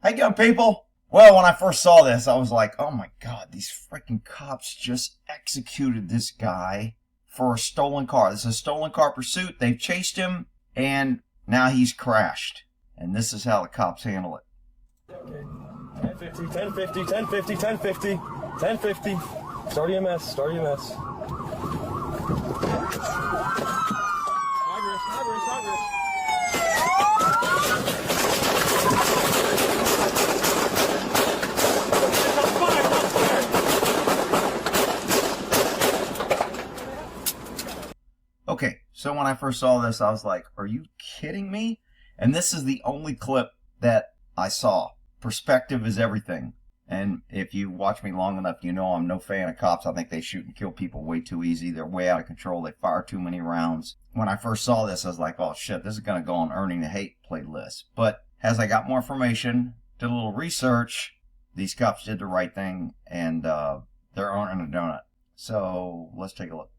Hey, good people. Well, when I first saw this, I was like, oh my God, these freaking cops just executed this guy for a stolen car. This is a stolen car pursuit. They've chased him, and now he's crashed. And this is how the cops handle it. Okay. 1050, 1050, 1050, 1050, 1050. Start EMS, start EMS. Progress. Okay, so when I first saw this, I was like, are you kidding me? And this is the only clip that I saw. Perspective is everything. And if you watch me long enough, you know I'm no fan of cops. I think they shoot and kill people way too easy. They're way out of control. They fire too many rounds. When I first saw this, I was like, oh shit, this is going to go on Earning the Hate playlist. But as I got more information, did a little research, these cops did the right thing, and they're earning a donut. So let's take a look.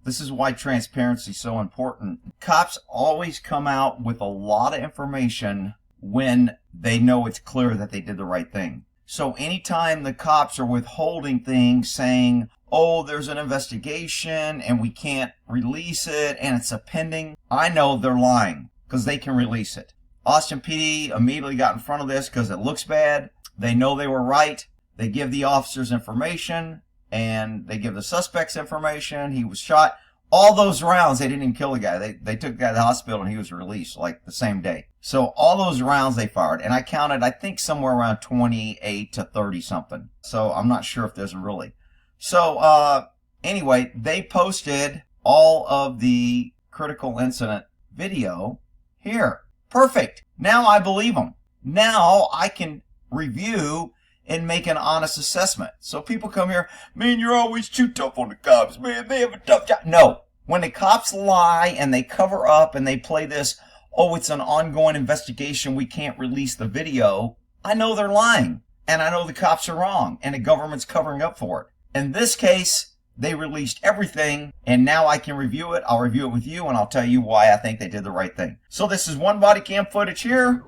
This is why transparency is so important. Cops always come out with a lot of information when they know it's clear that they did the right thing. So anytime the cops are withholding things, saying, oh, there's an investigation and we can't release it and it's a pending, I know they're lying because they can release it. Austin PD immediately got in front of this because it looks bad. They know they were right. They give the officers information and they give the suspects information. He was shot. All those rounds, they didn't even kill the guy. They took the guy to the hospital and he was released like the same day. So all those rounds they fired, and I counted, I think, somewhere around 28 to 30 something. So I'm not sure if there's really. So anyway, they posted all of the critical incident video here. Perfect. Now I believe them. Now I can review and make an honest assessment. So people come here, man, you're always too tough on the cops, man. They have a tough job. No. When the cops lie and they cover up and they play this, oh, it's an ongoing investigation, we can't release the video, I know they're lying. And I know the cops are wrong. And the government's covering up for it. In this case, they released everything. And now I can review it. I'll review it with you. And I'll tell you why I think they did the right thing. So this is one body cam footage here.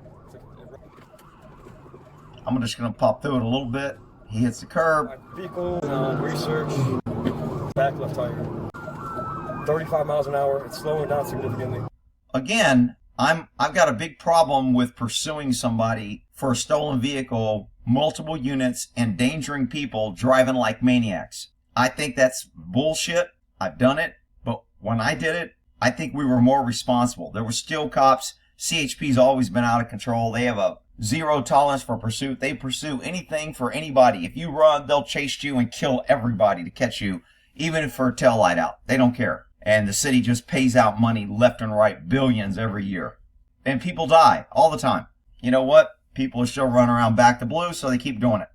I'm just going to pop through it a little bit. He hits the curb. Vehicle, research, back left tire. 35 miles an hour. It's slowing down significantly. Again, I've got a big problem with pursuing somebody for a stolen vehicle, multiple units, endangering people, driving like maniacs. I think that's bullshit. I've done it. But when I did it, I think we were more responsible. There were still cops. CHP's always been out of control. They have a zero tolerance for pursuit. They pursue anything for anybody. If you run, they'll chase you and kill everybody to catch you, even if for a tail light out. They don't care. And the city just pays out money left and right, billions every year. And people die all the time. You know what? People are still running around back to blue, so they keep doing it.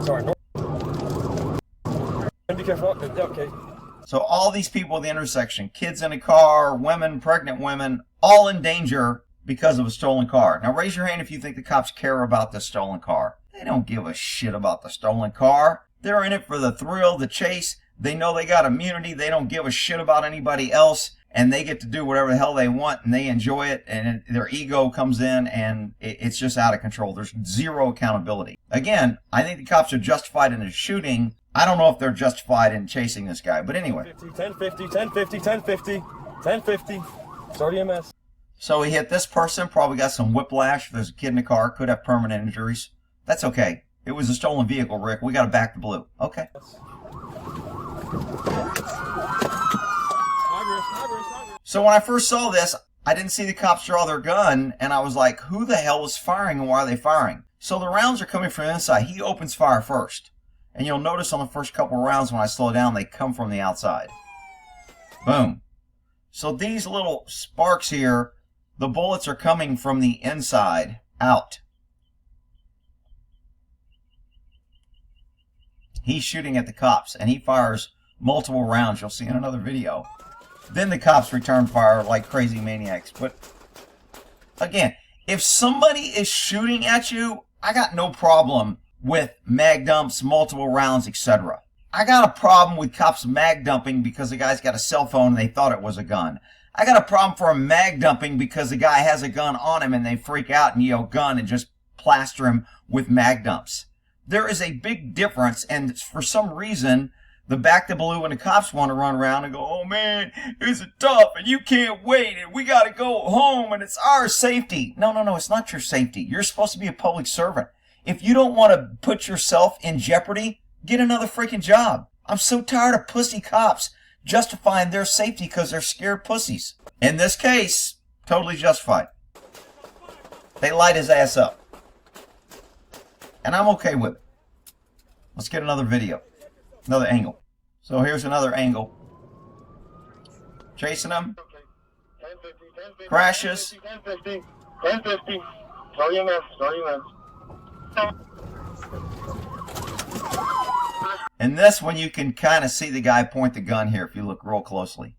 Sorry. Be careful. Okay. So all these people at the intersection, kids in a car, women, pregnant women, all in danger because of a stolen car. Now raise your hand if you think the cops care about the stolen car. They don't give a shit about the stolen car. They're in it for the thrill, the chase. They know they got immunity. They don't give a shit about anybody else. And they get to do whatever the hell they want, and they enjoy it, and their ego comes in, and it's just out of control. There's zero accountability. Again, I think the cops are justified in the shooting. I don't know if they're justified in chasing this guy, but anyway. 1050, 1050, 1050, 1050, start EMS. So he hit this person, probably got some whiplash. If there's a kid in the car, could have permanent injuries. That's okay. It was a stolen vehicle, Rick. We got to back the blue. Okay. So when I first saw this, I didn't see the cops draw their gun, and I was like, who the hell is firing and why are they firing? So the rounds are coming from inside. He opens fire first. And you'll notice on the first couple of rounds when I slow down, they come from the outside. Boom. So these little sparks here, the bullets are coming from the inside out. He's shooting at the cops, and he fires multiple rounds. You'll see in another video. Then the cops return fire like crazy maniacs. But again, if somebody is shooting at you, I got no problem with mag dumps, multiple rounds, etc. I got a problem with cops mag dumping because the guy's got a cell phone and they thought it was a gun. I got a problem for a mag dumping because the guy has a gun on him and they freak out and yell gun and just plaster him with mag dumps. There is a big difference, and for some reason, the back to blue and the cops want to run around and go, oh man, it's tough and you can't wait and we got to go home and it's our safety. No, it's not your safety. You're supposed to be a public servant. If you don't want to put yourself in jeopardy, get another freaking job. I'm so tired of pussy cops justifying their safety because they're scared pussies. In this case, totally justified. They light his ass up. And I'm okay with it. Let's get another video. Another angle. So here's another angle. Chasing him. Crashes. 1050. Throw your mess. In this one, you can kind of see the guy point the gun here if you look real closely.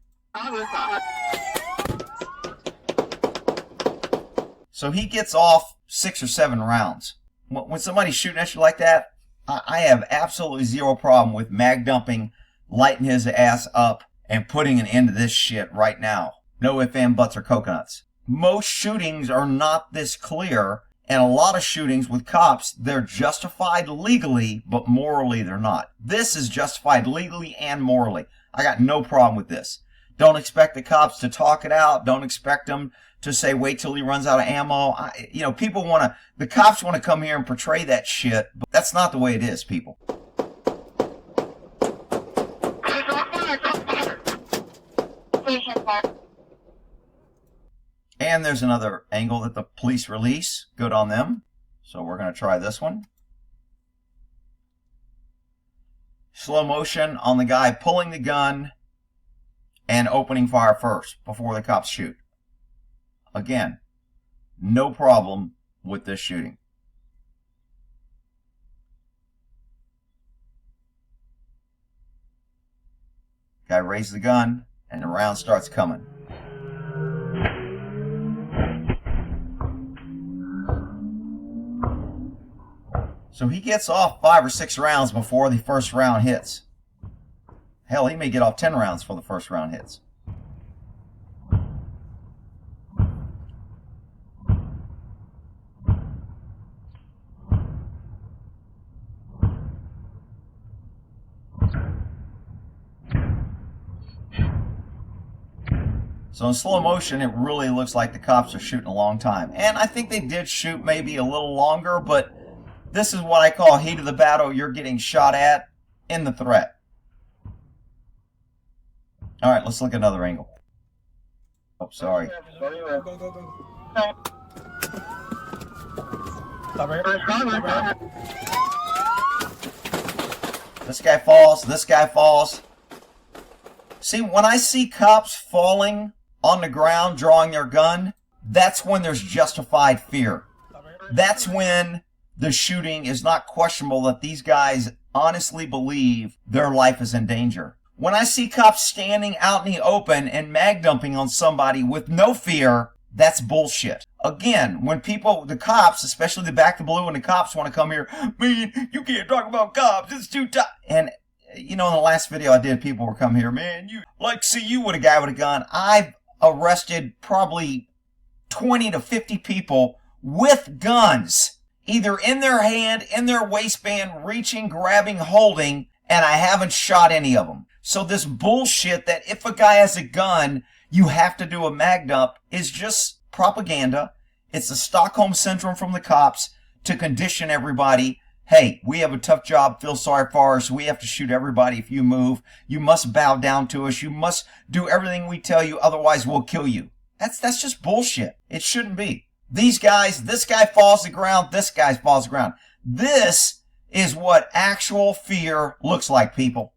So he gets off 6 or 7 rounds. When somebody's shooting at you like that, I have absolutely zero problem with mag dumping, lighting his ass up, and putting an end to this shit right now. No ifs, ands, buts, or coconuts. Most shootings are not this clear, and a lot of shootings with cops, they're justified legally, but morally they're not. This is justified legally and morally. I got no problem with this. Don't expect the cops to talk it out. Don't expect them to say, wait till he runs out of ammo. People the cops want to come here and portray that shit, but that's not the way it is, people. And there's another angle that the police release. Good on them. So we're going to try this one. Slow motion on the guy pulling the gun and opening fire first before the cops shoot. Again, no problem with this shooting. Guy raises the gun and the round starts coming. So he gets off 5 or 6 rounds before the first round hits. Hell, he may get off 10 rounds before the first round hits. So in slow motion, it really looks like the cops are shooting a long time. And I think they did shoot maybe a little longer, but this is what I call heat of the battle. You're getting shot at in the threat. All right, let's look at another angle. Oh, sorry. This guy falls. This guy falls. See, when I see cops falling on the ground drawing their gun, that's when there's justified fear. That's when the shooting is not questionable, that these guys honestly believe their life is in danger. When I see cops standing out in the open and mag dumping on somebody with no fear, that's bullshit. Again, when the cops, especially the back to blue and the cops want to come here, man, you can't talk about cops, it's too tough. And, in the last video I did, people were coming here, man, you like see you with a guy with a gun. I've arrested probably 20 to 50 people with guns, either in their hand, in their waistband, reaching, grabbing, holding, and I haven't shot any of them. So this bullshit that if a guy has a gun, you have to do a mag dump is just propaganda. It's the Stockholm Syndrome from the cops to condition everybody. Hey, we have a tough job, feel sorry for us, we have to shoot everybody if you move. You must bow down to us. You must do everything we tell you, otherwise we'll kill you. That's just bullshit. It shouldn't be. These guys, this guy falls to the ground, this guy falls to the ground. This is what actual fear looks like, people.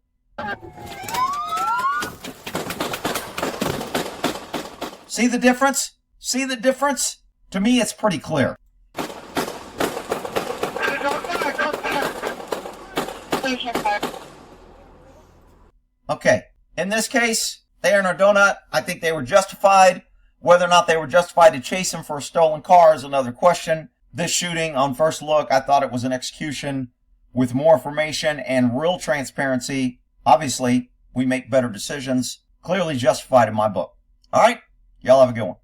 See the difference? See the difference? To me, it's pretty clear. Okay, in this case, they are in a donut. I think they were justified. Whether or not they were justified to chase him for a stolen car is another question. This shooting, on first look, I thought it was an execution with more information and real transparency. Obviously, we make better decisions. Clearly justified in my book. All right, Y'all have a good one.